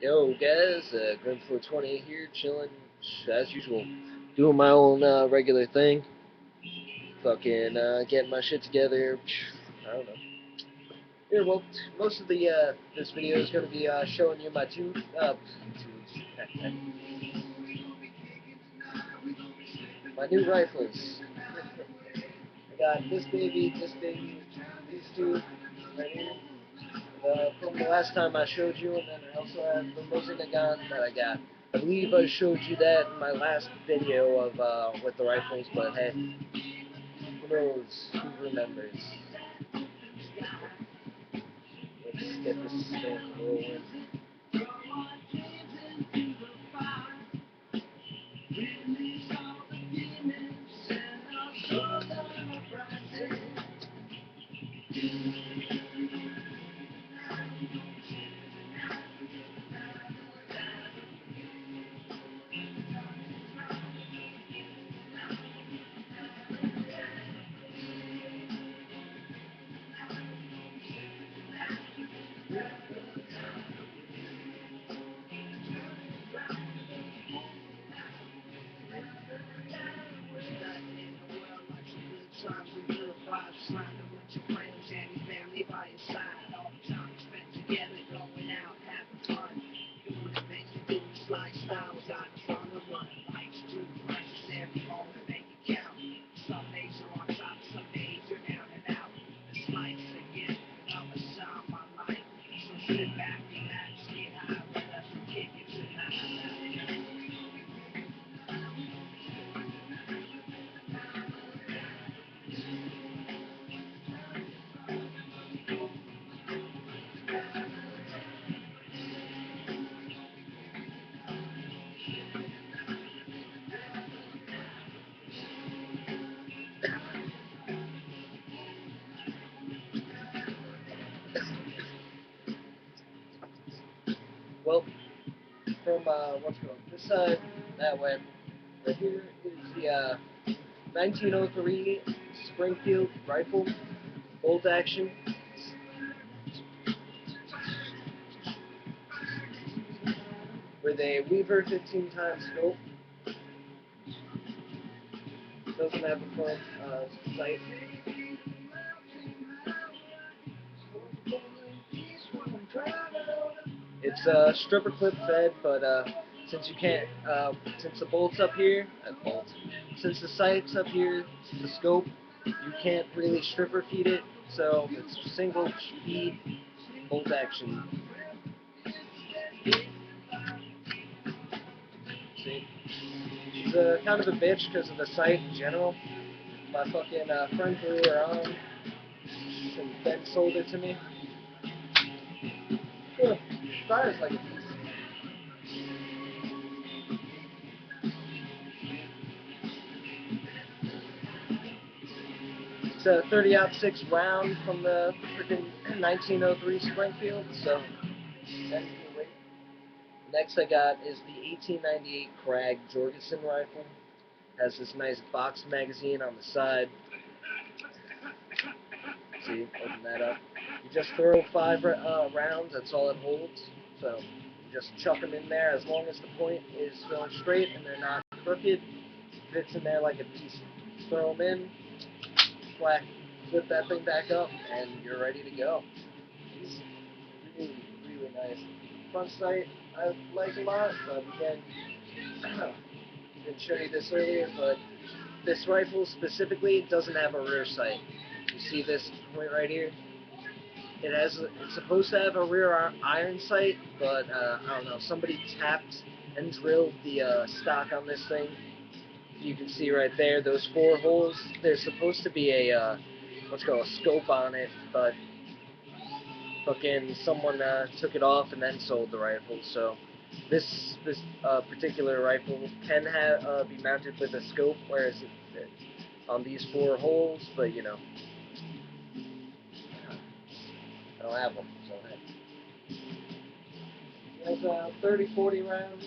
Yo guys, Grim 420 here, chilling as usual, doing my own regular thing, fucking getting my shit together. I don't know. Here, well, most of the this video is gonna be showing you my tubes. My new rifles. I got this baby, these two right here. From the last time I showed you, and then I also have the mosin nagant that I got. I believe I showed you that in my last video of with the rifles, but hey, who knows? Who remembers? Let's get this thing rolling. Well, from what's going on this side, that way. Right here is the 1903 Springfield rifle, bolt action. With a Weaver 15 times scope. Doesn't have a front sight. It's stripper clip fed, but since you can't, since the bolt's up here, since the sight's up here, the scope, you can't really stripper feed it, so it's single speed bolt action. See, she's kind of a bitch because of the sight in general. My fucking friend threw her on, and then sold it to me. Ugh, fires like a piece. It's a 30-06 round from the freaking 1903 Springfield, so next I got is the 1898 Krag Jorgensen rifle. Has this nice box magazine on the side. See, open that up. You just throw 5 rounds, that's all it holds. So you just chuck them in there as long as the point is going straight and they're not crooked. Fits in there like a piece. Just throw them in, whack, flip that thing back up, and you're ready to go. It's really, really nice. Front sight I like a lot, but again, didn't show you this earlier, but this rifle specifically doesn't have a rear sight. You see this point right here? It's supposed to have a rear iron sight, but I don't know, somebody tapped and drilled the stock on this thing. You can see right there, those 4 holes, there's supposed to be a, what's called a scope on it, but fucking someone took it off and then sold the rifle, so this particular rifle can be mounted with a scope, whereas it on these 4 holes, but you know, I don't have one, so hey. It has 30-40 rounds.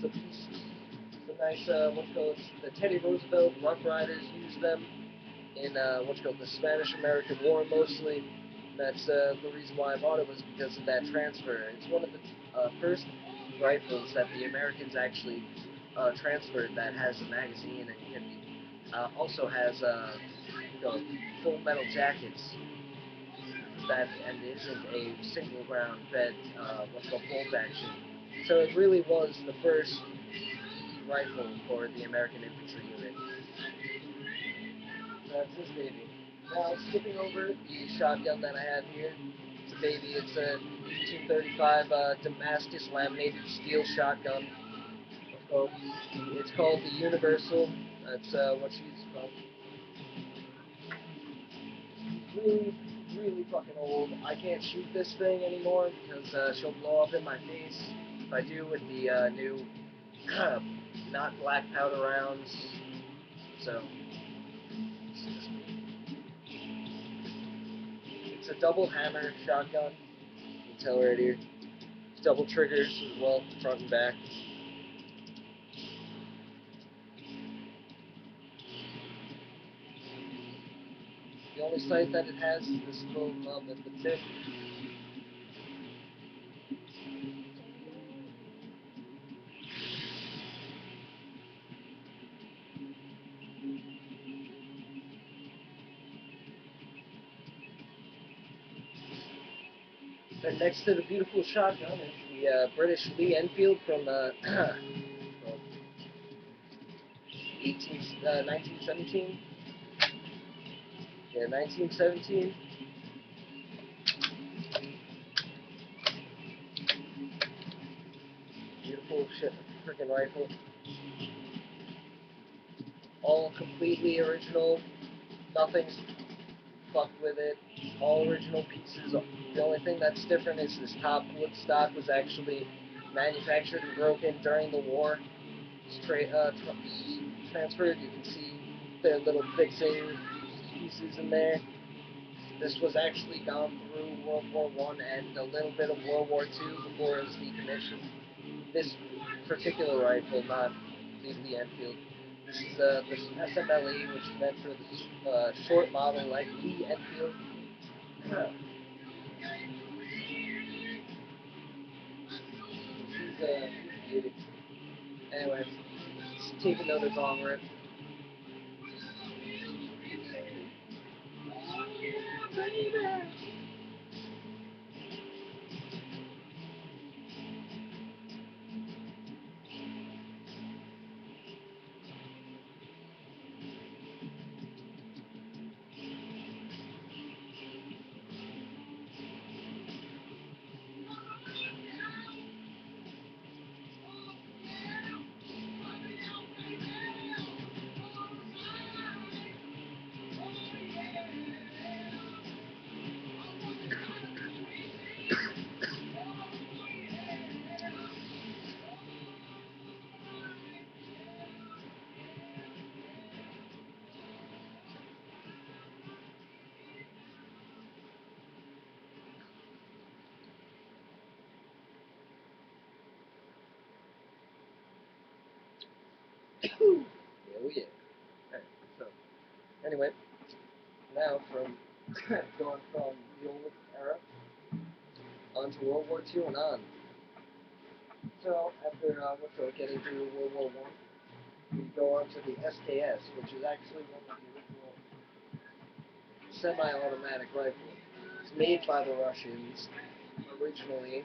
It's a nice, what's called the Teddy Roosevelt Rough Riders use them in what's called the Spanish-American War mostly. That's the reason why I bought it was because of that transfer. It's one of the first rifles that the Americans actually transferred that has a magazine and also has full metal jackets that and isn't a single round fed what's called bolt action. So it really was the first rifle for the American infantry unit. That's this baby. Now skipping over the shotgun that I have here. It's a baby. It's a 1835 Damascus laminated steel shotgun. It's called the Universal. That's what she's from. Really fucking old. I can't shoot this thing anymore because she'll blow up in my face if I do with the new not black powder rounds. So it's a double hammer shotgun. You can tell right here. It's double triggers as well, front and back. The only sight that it has is this little nub at the tip. And next to the beautiful shotgun is the British Lee Enfield from 1917. Yeah, 1917. Beautiful shit, freaking rifle. All completely original. Nothing's fucked with it. All original pieces. The only thing that's different is this top wood stock was actually manufactured and broken during the war. Transferred. You can see their little fixing pieces in there. This was actually gone through World War I and a little bit of World War II before it was decommissioned. This particular rifle, not the Lee Enfield. This is the SMLE, which is meant for the short model like Lee Enfield. She's a beauty. Anyways, let's take another bong rip. Oh yeah. Alright, so anyway, now from going from the old era onto World War II and on. So after getting through World War I, we go on to the SKS, which is actually one of the original semi-automatic rifles. It's made by the Russians originally.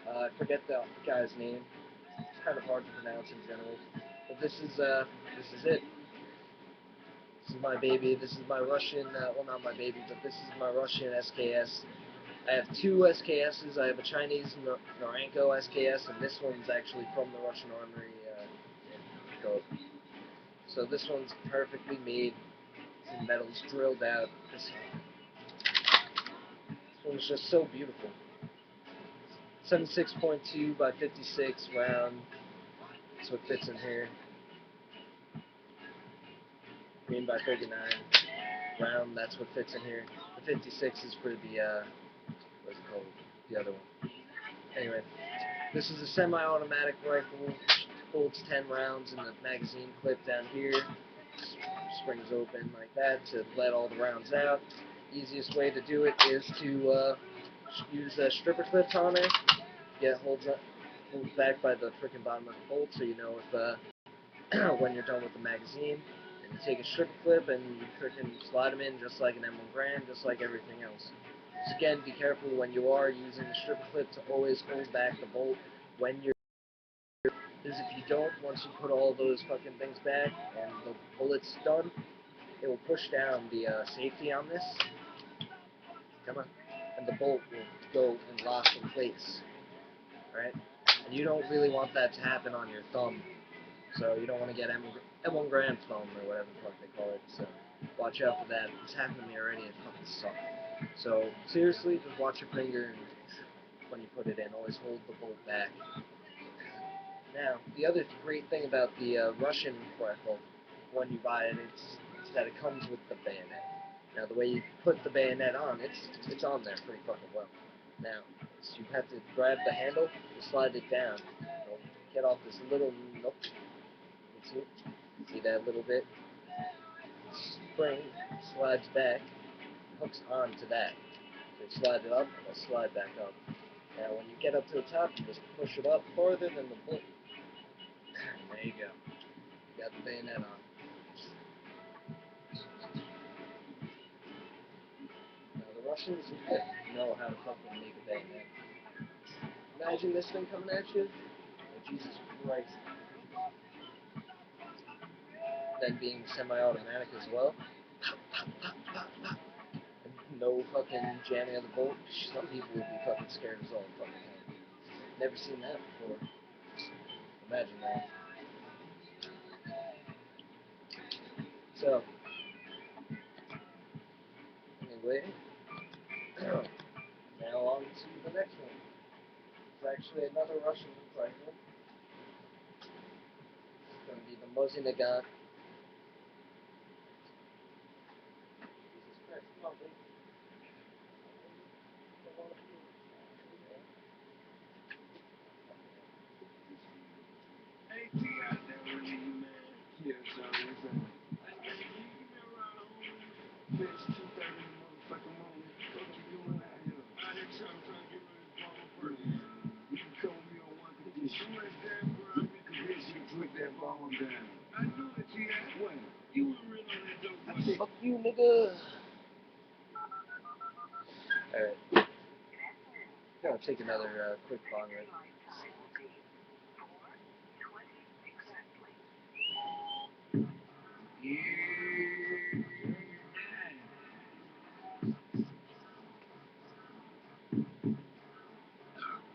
I forget the guy's name. It's kind of hard to pronounce in general. But this is it. This is my baby. This is my Russian, well not my baby, but this is my Russian SKS. I have two SKSs. I have a Chinese Naranko SKS, and this one's actually from the Russian Armory code. So this one's perfectly made. The metal's drilled out. This one's just so beautiful. 76.2 by 56 round. That's what fits in here. Green by 39 round. That's what fits in here. The 56 is for the what's it called? The other one. Anyway, this is a semi-automatic rifle. Holds 10 rounds in the magazine clip down here. springs open like that to let all the rounds out. Easiest way to do it is to use stripper clips on it. Holds back by the freaking bottom of the bolt, so you know if when you're done with the magazine. And you take a stripper clip and you freaking slide them in just like an M1 Garand, just like everything else. Just again, be careful when you are using the stripper clip to always hold back the bolt when you're. Because if you don't, once you put all those fucking things back and the bullet's done, it will push down the safety on this. Come on. And the bolt will go and lock in place. Right? And you don't really want that to happen on your thumb. So you don't want to get M1 Garand thumb or whatever the fuck they call it. So watch out for that. It's happened to me already. It fucking sucked. So seriously, just watch your finger and when you put it in, always hold the bolt back. Now, the other great thing about the Russian rifle, when you buy it, it's that it comes with the bayonet. Now, the way you put the bayonet on, it's on there pretty fucking well. Now, so you have to grab the handle and slide it down. You'll get off this little nook. See that little bit? Spring slides back, hooks onto that. So you slide it up, and it'll slide back up. Now, when you get up to the top, you just push it up farther than the bolt. There you go. You got the bayonet on. Now, the Russians know how to fucking make a bayonet. Imagine this thing coming at you. Oh, Jesus Christ. Then being semi-automatic as well. No fucking jamming of the bolt. Some people would be fucking scared as all fucking hell. Never seen that before. Imagine that. So, anyway, now on to the next one. It's actually another Russian rifle. It's going to be the mosin nagant. Jesus Christ, come on, baby. Fuck you, nigga. Alright. Gonna take another quick bong rip.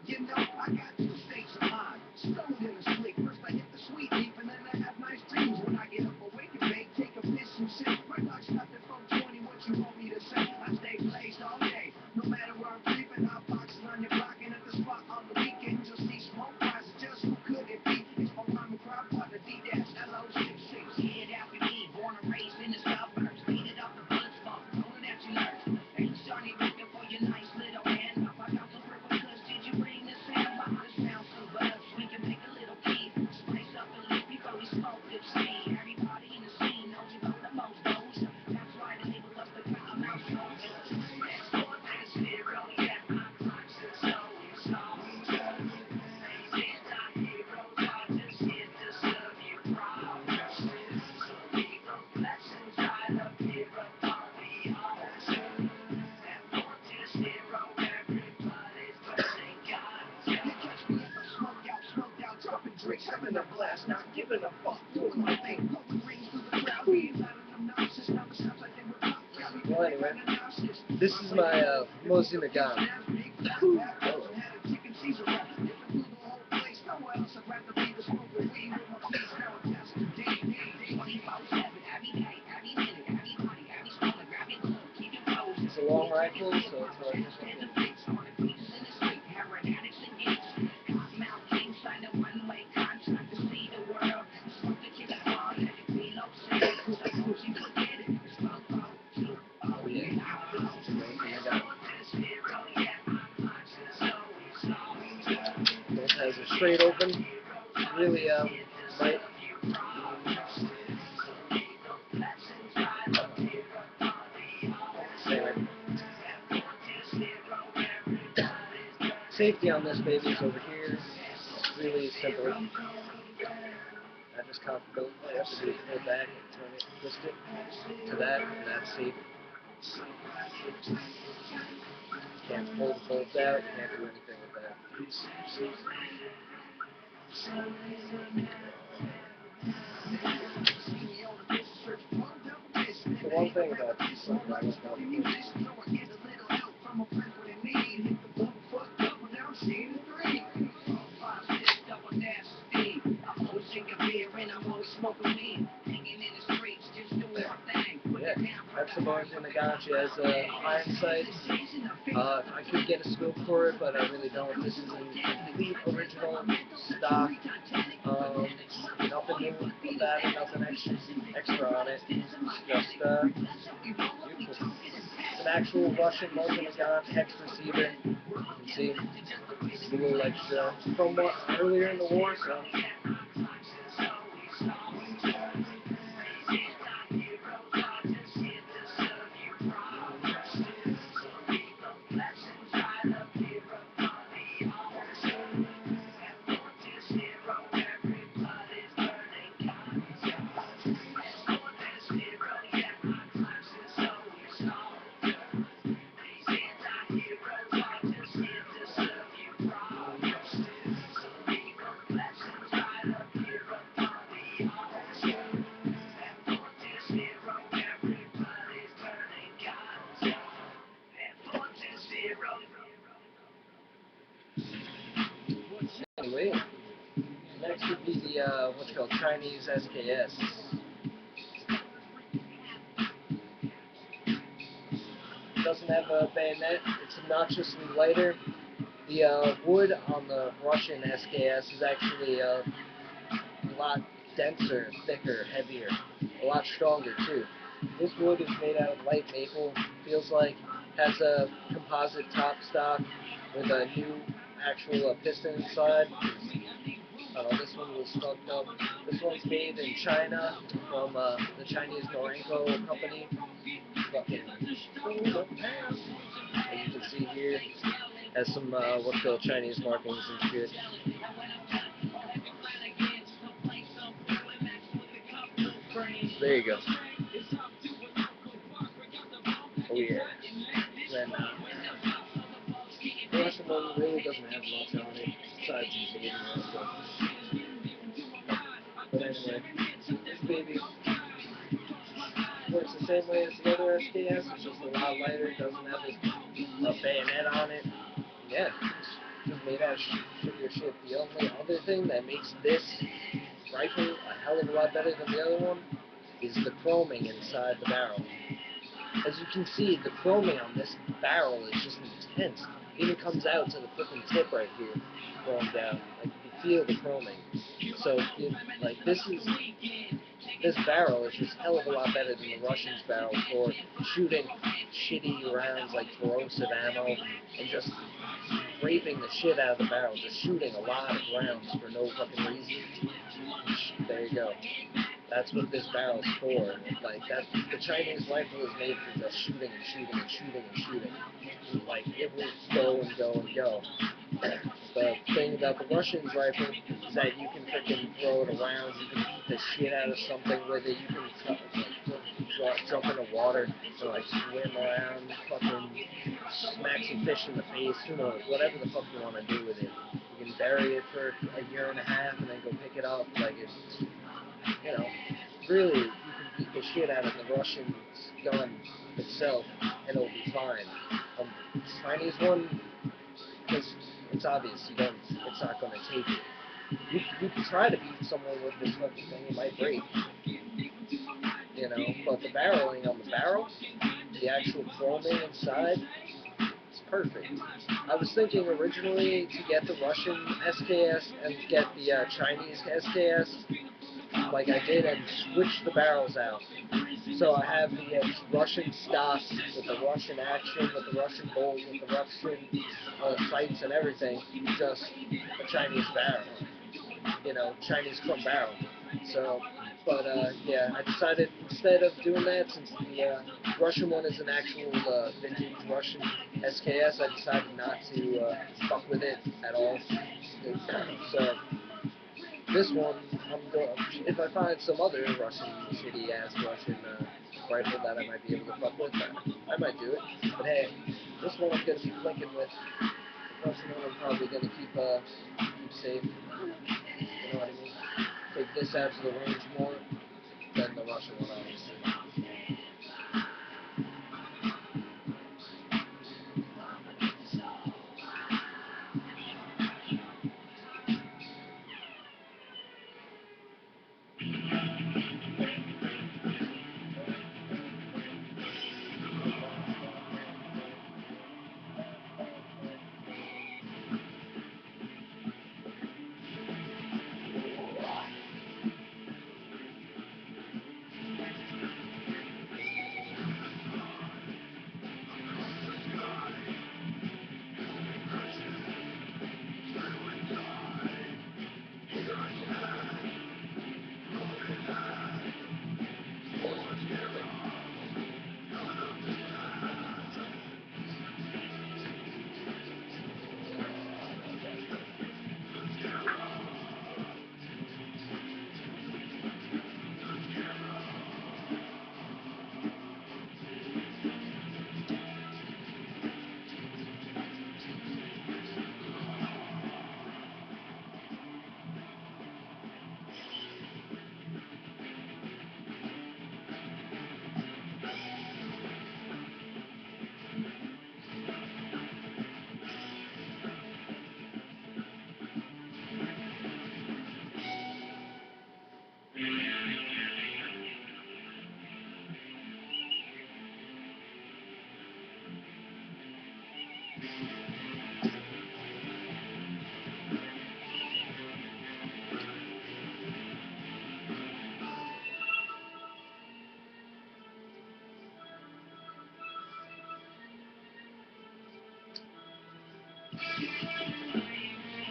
You know, I got two states of mind. Stoned in the sleep. First I hit the sweet leaf, and then I have nice dreams. When I get up awake and bake, take a piss and sit. My dog's got the phone 20, what you want me to say? I stay blazed all day. No matter where I'm creeping, hot boxes on your block, and at the spot on the weekends, you'll see smoke fires. Just who could it be? It's my rhyme and crowd partner, D-LO66. Kid after me, born and raised in the suburbs. Beat it up the blood spot, knowing that you learned. Ain't Johnny looking for your nice little hand up. I got some purple cuss, did you bring the sound? Behind the sound so buzz, we can make a little key. Spice up and leave before we smoke this scene. Everybody in the scene knows you blow the most those. That's why they label us the cottonmouth soldiers. Next one is zero, yeah, my clock's is so slow. These heroes are just here to serve you progress. So leave those blessings right up here upon the altar. And for this hero, everybody's blessing God. You catch me if I smoke out, dropping drinks, having a blast, not giving a fuck, doing my thing, blowing rings through the crowd, being loud and obnoxious, never sounds like they were pop. Well, anyway, this is my mosin nagant. It's a long rifle, so it's like it has a straight open, really light. Safety on this baby is over here. It's really simple. I just can't go. All you have to do is pull back and turn it, twist it to that, and that's safe. Can't pull the bolts out, can't do anything with that. The one thing about these sunflowers yeah, that's the mosin nagant. Has iron sights. I could get a scope for it, but I really don't. This is a complete original stock. Nothing new about it, nothing extra on it. Just beautiful. It's an actual Russian mosin nagant hex receiver. You can see it's a little extra from what earlier in the war, so. Anyway, next would be the what's called Chinese SKS. It doesn't have a bayonet. It's obnoxiously lighter. The wood on the Russian SKS is actually a lot denser, thicker, heavier, a lot stronger too. This wood is made out of light maple. Feels like has a composite top stock with a new actual piston inside. This one was fucked up. This one's made in China from the Chinese Norenco company. Fucking, as you can see here, has some what's called Chinese markings and shit. There you go. Oh yeah. Then the Russian one really doesn't have much on it besides the baby. But anyway, this baby works the same way as the other SKS. It's just a lot lighter. It doesn't have a bayonet on it. Yeah, it's just made out of shittier shit. The only other thing that makes this rifle a hell of a lot better than the other one is the chroming inside the barrel. As you can see, the chroming on this barrel is just intense. It even comes out to the frickin' tip right here, going down. Like, you can feel the chroming. So, like, this barrel is just a hell of a lot better than the Russians' barrel for shooting shitty rounds like corrosive ammo and just raping the shit out of the barrel, just shooting a lot of rounds for no fucking reason. There you go. That's what this barrel is for. Like that, the Chinese rifle is made for just shooting and shooting and shooting and shooting. Like it will go and go and go. The thing about the Russians' rifle is that you can freaking throw it around. You can beat the shit out of something with it. You can jump in the water and like swim around, fucking smack some fish in the face. Who knows? Whatever the fuck you want to do with it. You can bury it for a year and a half and then go pick it up. Like it's. You know, really, you can beat the shit out of the Russian gun itself, and it'll be fine. Chinese one, because it's obvious it's not going to take it. You can try to beat someone with this fucking thing, it might break. You know, but the barreling on the barrel, the actual chroming inside, it's perfect. I was thinking originally to get the Russian SKS and get the Chinese SKS, like I did, and switch the barrels out. So I have the Russian stock with the Russian action, with the Russian bolt, with the Russian sights and everything, just a Chinese barrel, you know, Chinese chrome barrel. So But yeah, I decided instead of doing that, since the Russian one is an actual vintage Russian SKS, I decided not to fuck with it at all. So this one, if I find some other Russian, shitty ass Russian rifle that I might be able to fuck with, I might do it. But hey, this one I'm gonna be flinking with. The Russian one I'm probably gonna keep safe. You know what I mean? Take this out to the range more than the Russian one, obviously.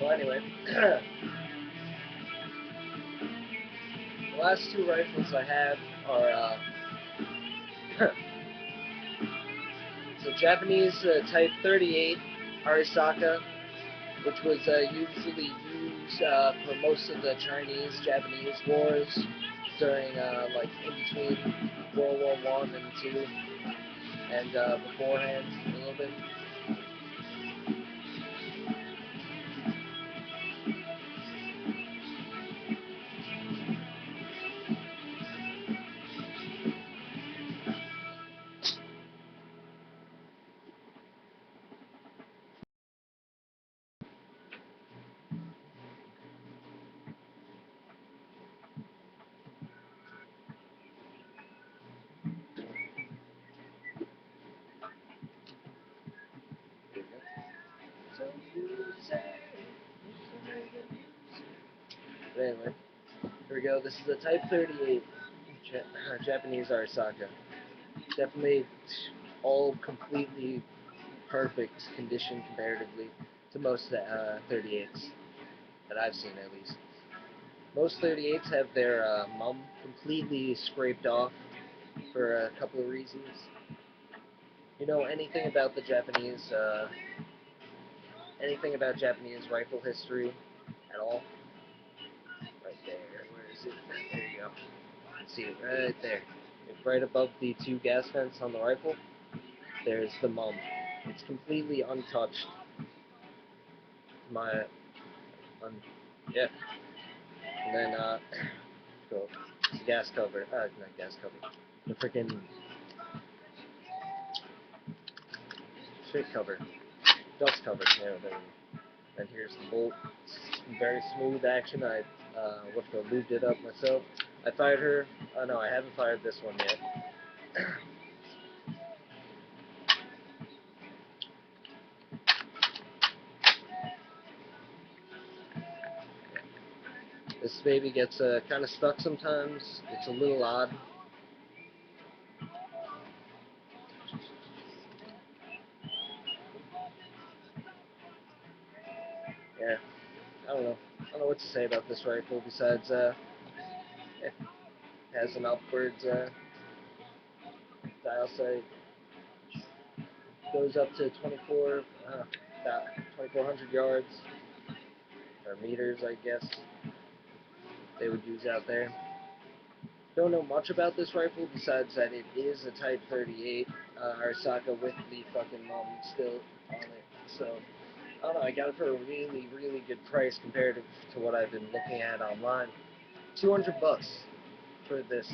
Well, anyway, the last two rifles I have are so Japanese Type 38 Arisaka, which was usually used for most of the Chinese-Japanese wars during, like, in between World War One and Two, and beforehand a little bit. But anyway, here we go. This is a Type 38 Japanese Arisaka. Definitely all completely perfect condition comparatively to most 38s that I've seen, at least. Most 38s have their mum completely scraped off for a couple of reasons. You know anything about the anything about Japanese rifle history at all? Right there. Where is it? There you go. You can see it right there. It's right above the two gas vents on the rifle. There's the mum. It's completely untouched. My, yeah. And then, go. The gas cover. Not gas cover. The freaking shit cover. Dust cover. There. And here's the bolt. It's very smooth action. I lubed it up myself. I fired her. Oh no, I haven't fired this one yet. This baby gets kind of stuck sometimes. It's a little odd. Yeah, I don't know. I don't know what to say about this rifle besides, yeah. Has an upwards dial sight. Goes up to 2,400 yards, or meters, I guess they would use out there. Don't know much about this rifle besides that it is a Type 38 Arisaka with the fucking mum still on it. So I don't know. I got it for a really, really good price compared to what I've been looking at online. $200 for this.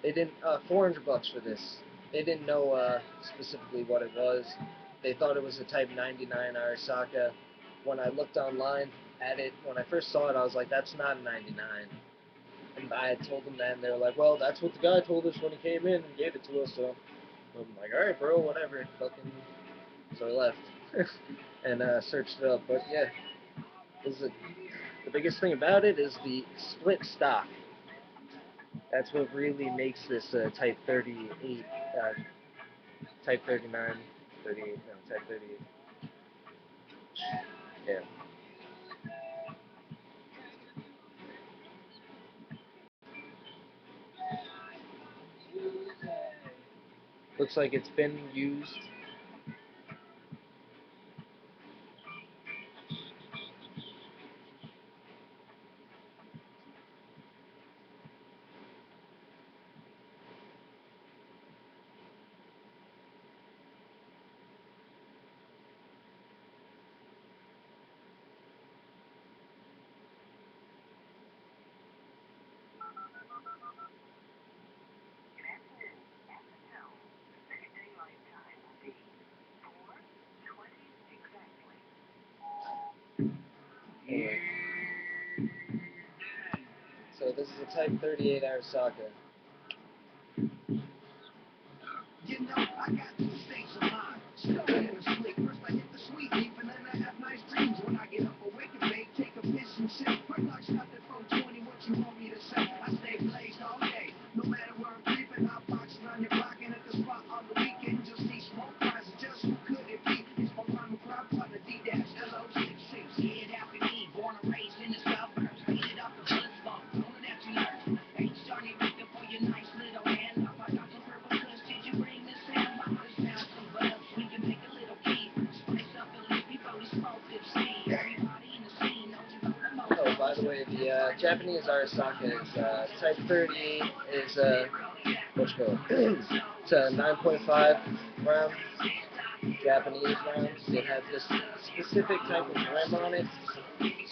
They didn't. $400 for this. They didn't know specifically what it was. They thought it was a Type 99 Arisaka. When I looked online at it, when I first saw it, I was like, that's not a 99. And I had told them that, and they were like, well, that's what the guy told us when he came in and gave it to us, so I'm like, alright, bro, whatever, fucking, so I left, and searched it up, but yeah, the biggest thing about it is the split stock. That's what really makes this Type 38, Type 39, 38, no, Type 38, yeah. Looks like it's been used. Anyway. So this is a Type 38 Arisaka. You know, I got two states of mind. Still in the sleep. First I hit the sweet leaf, and then I have nice dreams. When I get up awake and bake, take a piss and shit. My luck's nothing from 20, what you want me to say? I stay blazed all day. No matter where I'm creeping, I'm boxing on your block and at the spot on the weekend. Just need smoke fries, just who could it be? It's my rhyme and crowd partner, D-LO66. Kid happy me, born and raised in the suburbs. Beat it up and blood smoke, only that you learn. Ain't starting looking for your nice little hand up. I got some purple kush, did you bring this hand? This sounds some buzz, we can make a little key. Spice up the leaf before we smoke this seed. Everybody in the scene knows you got the most. Oh, by the way, the Japanese Arisaka is Type 38 is what's it called? It's a 9.5 round. Japanese rounds. It has this specific type of rim on it.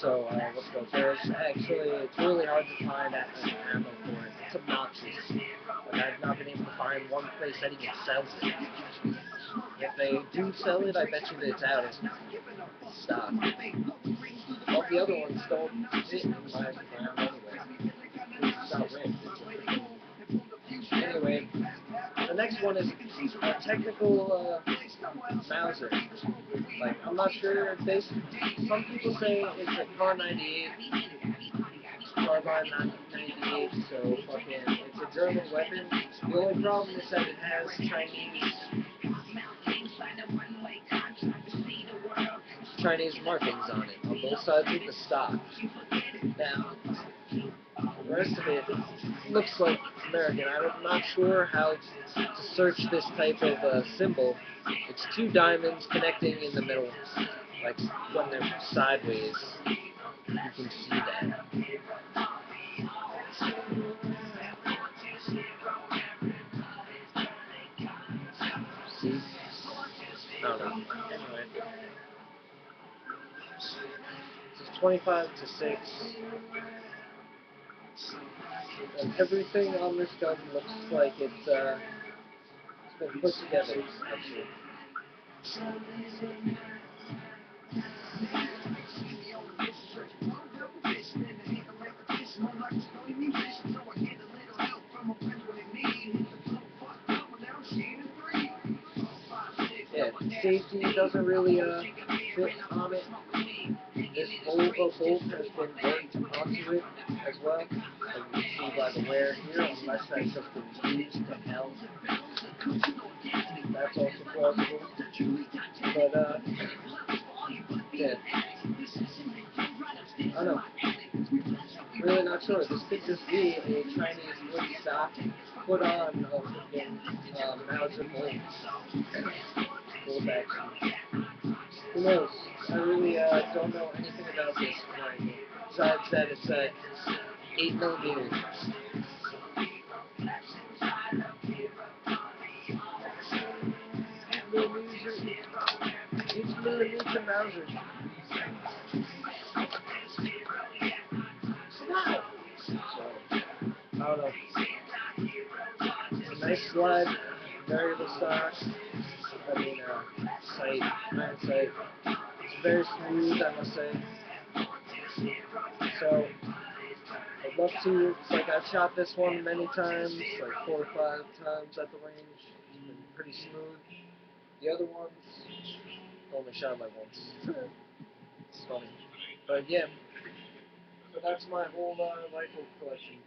So what's it called? It's really hard to find ammo for it. It's obnoxious. Like I've not been able to find one place that even sells it. If they do sell it, I bet you that it's out of stock. All the other ones don't fit in my round anyway. It's not rimmed. Anyway, the next one is a technical Mauser. Like, I'm not sure if they, some people say it's a Car 98, carbine 98, so fucking, it's a German weapon. The only problem is that it has Chinese markings on it, on both sides of the stock. Now, the rest of it looks like American. I'm not sure how to search this type of symbol. It's two diamonds connecting in the middle, like when they're sideways. You can see that. See? I don't know. Anyway. This is 25 to 6. And everything on this gun looks like it's been put together, actually. Yeah, safety doesn't really fit on it. This bolt has been worked onto it as well, as you can see by the wear here, unless that's just been used to hell. That's also plausible. But yeah, I don't know. really not sure. This could just be a Chinese wood stock put on of freaking Mauser bolts. Bolt action. Who knows? I really don't know anything about this rifle. Besides that it's a 8mm. Millimeter Mauser. So, I don't know. Nice slide, variable stock. I mean, sight, iron sight. It's very smooth, I must say. So, I'd love to, it's like I've shot this one many times, like 4 or 5 times at the range. It's been pretty smooth. The other ones, only shot like once. It's funny. But yeah, so that's my whole rifle collection.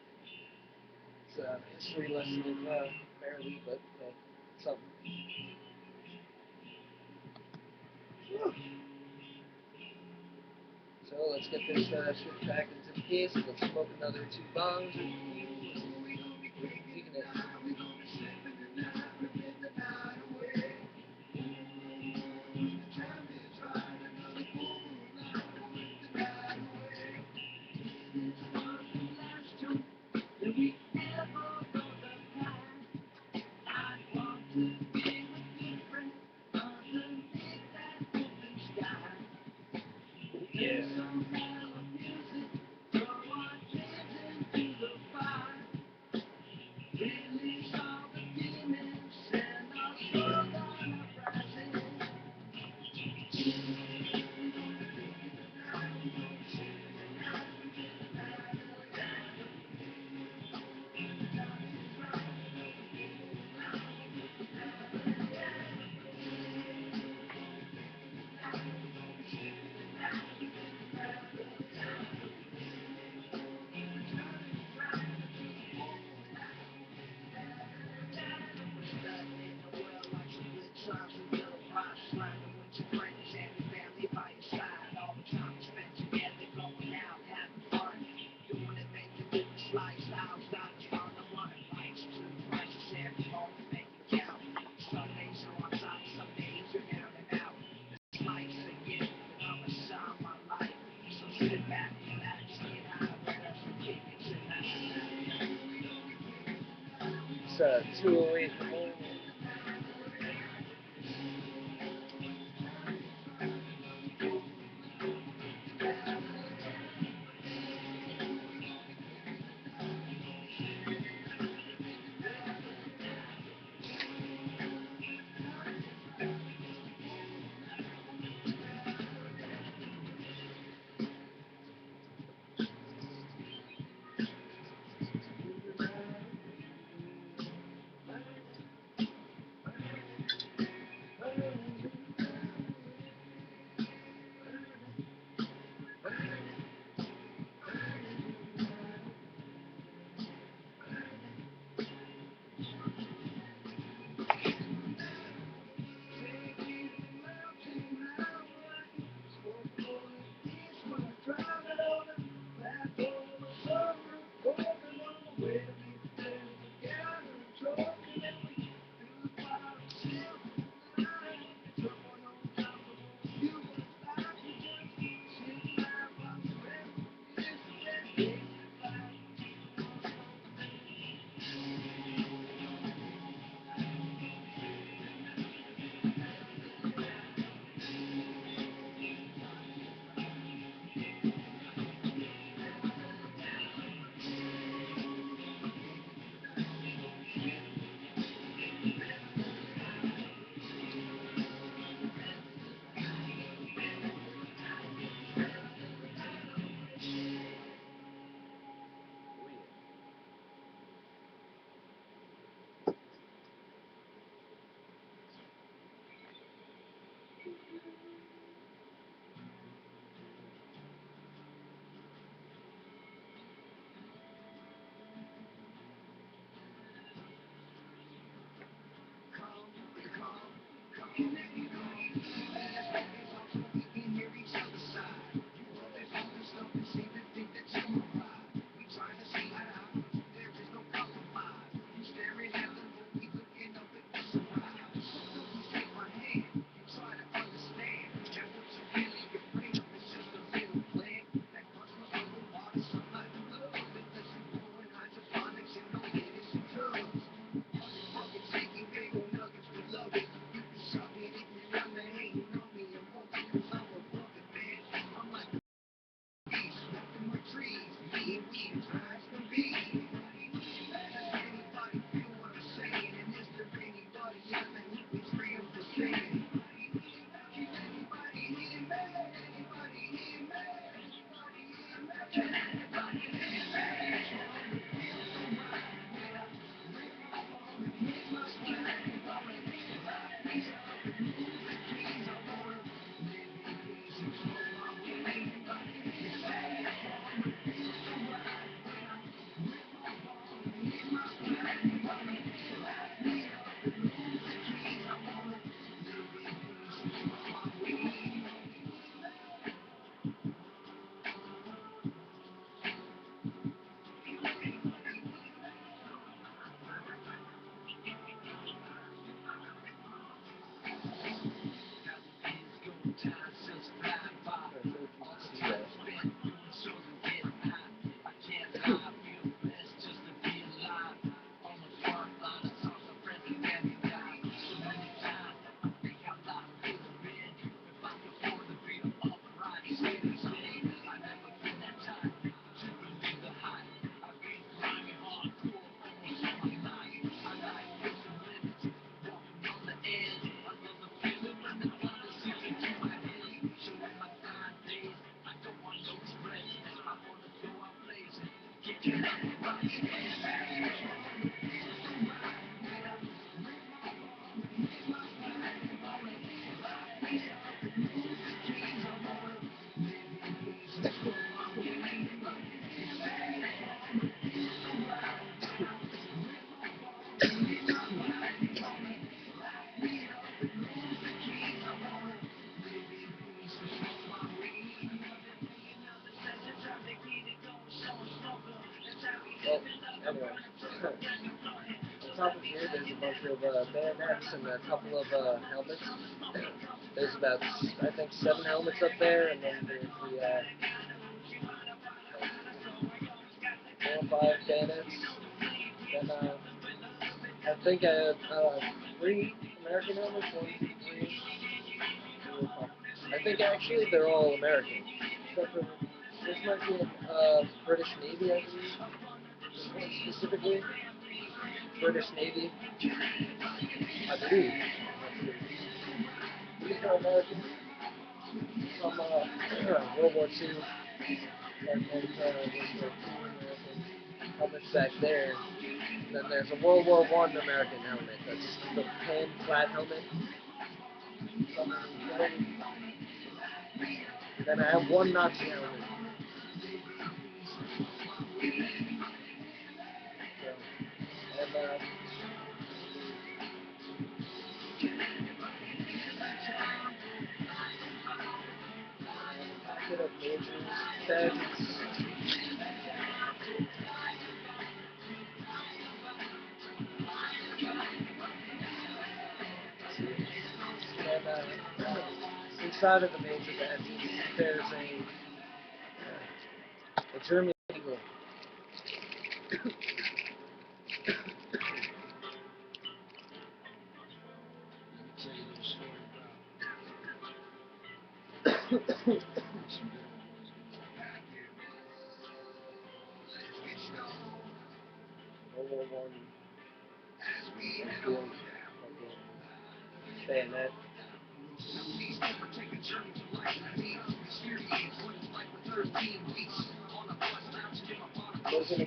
It's history lesson, barely, but something. So let's get this shit back into the case. Let's smoke another 2 bongs. Digging it. Yeah. It's 2:08 in the morning. Well, anyway. On top of here, there's a bunch of bayonets and a couple of helmets. There's about, I think, 7 helmets up there, and then there's the 4 or 5 bayonets. Then I think I have 3 American helmets. 1, 2, 3, 4, 5. I think actually they're all American. Except for this might be British Navy, I believe. Specifically, British Navy, I believe. These are American from World War II. And then World War II American helmets back there. And then there's a World War I American helmet. That's the pan flat helmet. And then I have 1 Nazi helmet. So, and bit of majors, badges. And inside of the major badges, there's a German eagle. World War I Springfield bayonet. Mosin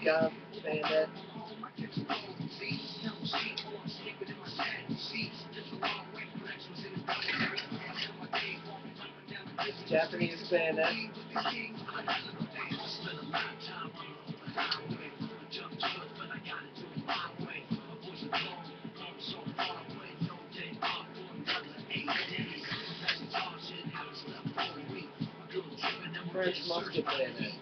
bayonet. Japanese bayonet. French musket bayonet.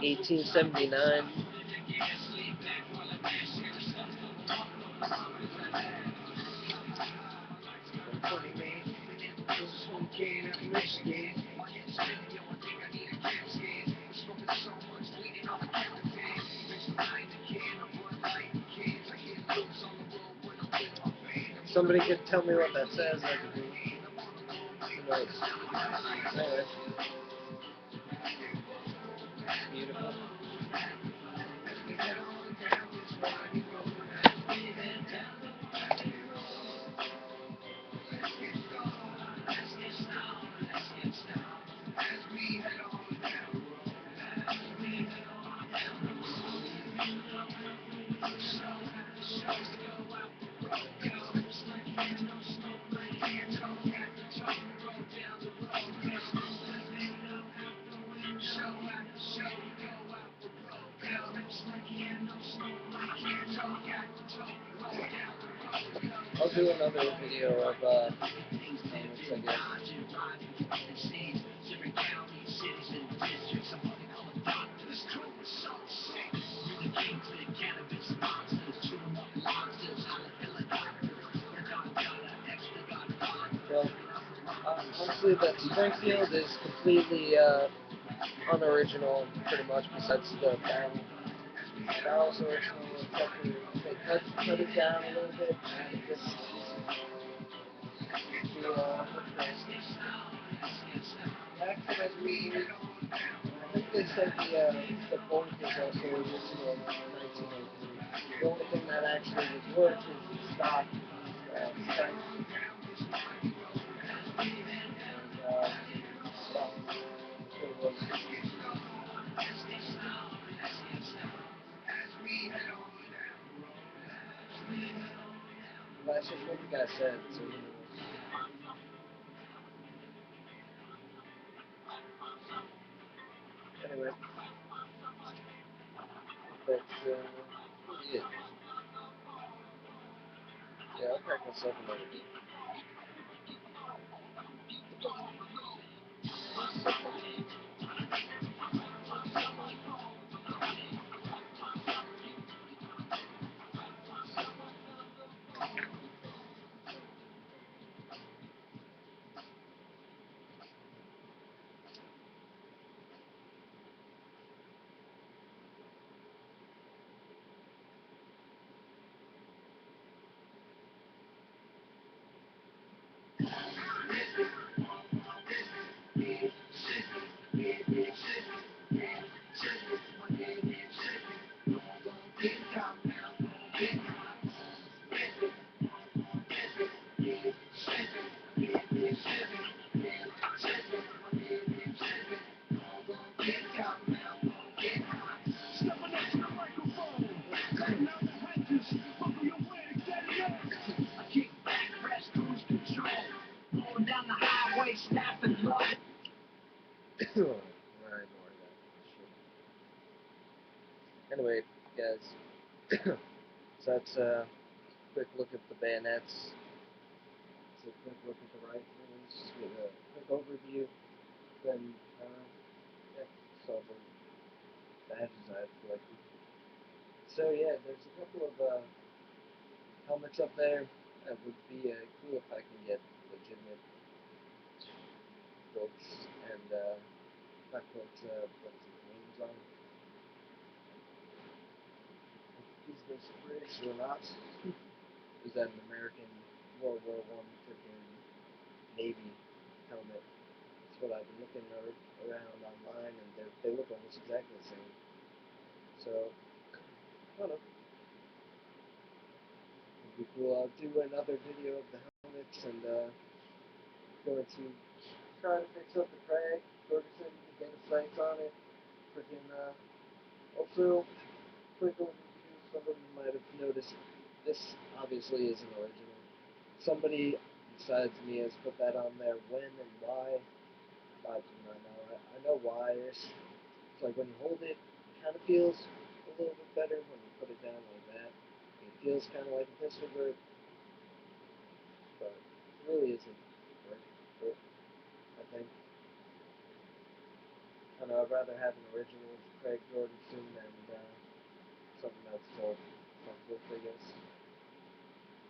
$18.79. Somebody could tell me what that says. I could do. Nice. Anyway. Beautiful. I'll do another video of helmets, I guess. Well, honestly, that Springfield is completely unoriginal, pretty much, besides the barrel. also original, except for they cut it down a little bit, added this the actual resolution. I think they said the bolt is also original in 1903. The only thing that actually was worked is the stock strength and stock. That's what it was. That's just what you guys said. So, anyway, but yeah, yeah, I'll crack myself another beer. Anyway, guys, so that's a quick look at the bayonets. It's a quick look at the rifles with a quick overview. Then, yeah, saw the badges I've collected. So yeah, there's a couple of helmets up there. That would be cool if I can get legitimate quotes and not quotes, what's the names on it. Is this British or not? Is that an American World War I freaking Navy helmet? That's what I've been looking around online, and they look almost exactly the same. So, I don't know. It'd be cool. I'll do another video of the helmets and going to try to fix up the krag. Ferguson, get a sight on it. Freaking, also, quick overview. Some of you might have noticed this obviously isn't original. Somebody besides me has put that on there. When and why, I do not know. I know why. It's like when you hold it, it kind of feels a little bit better when you put it down like that. It feels kind of like a pistol grip, but it really isn't grip, I think. I don't know, I'd rather have an original Craig Jorgensen than something that's called smokeless, I guess.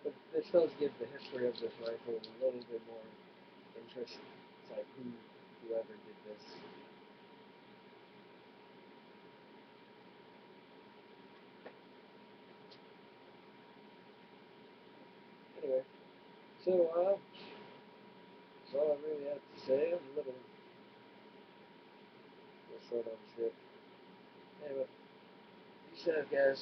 But this does give the history of this rifle a little bit more interest. It's like whoever did this. Anyway, so that's all I really have to say. I'm a little short on shit. Anyway, peace out, guys.